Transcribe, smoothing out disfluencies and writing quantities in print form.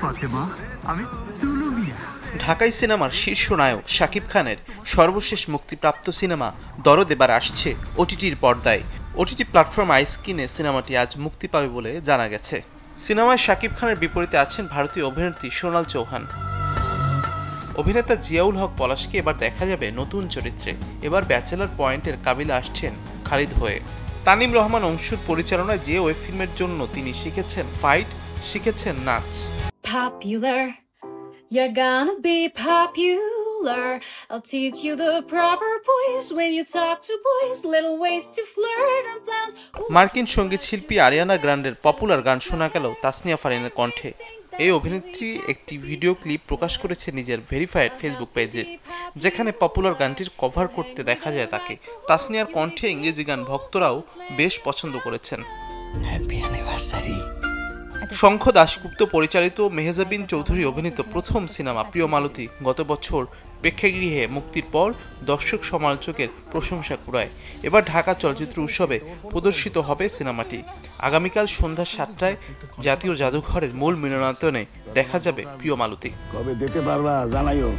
ফাতেমা, আমি তুলু মিয়া। ঢাকাই সিনেমার শীর্ষ নায়ক শাকিব খানের সর্বশেষ মুক্তিপ্রাপ্ত সিনেমা দরদ এবার আসছে ওটিটির পর্দায়। ওটিটি প্ল্যাটফর্ম আইস্ক্রিনে সিনেমাটি আজ মুক্তি পাবে বলে জানা গেছে। সিনেমায় শাকিব খানের বিপরীতে আছেন ভারতীয় অভিনেত্রী সোনাল চৌহান। অভিনেতা জিয়াউল হক পলাশকে এবার দেখা যাবে নতুন চরিত্রে। এবার ব্যাচেলর পয়েন্টের কাবিলে আসছেন খালিদ হয়ে। তানিম রহমান অংশুর পরিচালনায় যে ওয়েব ফিল্মের জন্য তিনি শিখেছেন ফাইট, শিখেছেন নাচ। Popular, you're gonna be popular. I'll teach you the proper voice when you talk to boys, little ways to flirt and flounce. মার্কিন সঙ্গীত শিল্পী আরিয়ানা গ্রান্ডের পপুলার গান শোনা গেল তাসনিয়া ফারিনের কণ্ঠে। এই অভিনেত্রী একটি ভিডিও ক্লিপ প্রকাশ করেছে নিজের ভেরিফাইড ফেসবুক পেজে, যেখানে পপুলার গানটির কভার করতে দেখা যায় তাকে। তাসনিয়ার কণ্ঠে ইংরেজি গান ভক্তরাও বেশ পছন্দ করেছেন। Happy anniversary. শঙ্খ দাশগুপ্ত পরিচালিত মেহজাবিন চৌধুরী অভিনীত প্রথম সিনেমা প্রিয় মালতী গত বছর প্রেক্ষাগৃহে মুক্তির পর দর্শক সমালোচকের প্রশংসা কুড়ায়। এবার ঢাকা চলচ্চিত্র উৎসবে প্রদর্শিত হবে সিনেমাটি। আগামীকাল সন্ধ্যা 7টায় জাতীয় জাদুঘরের মূল মিলনায়তনে দেখা যাবে প্রিয় মালতী। কবে দিতে পারবা জানাইও।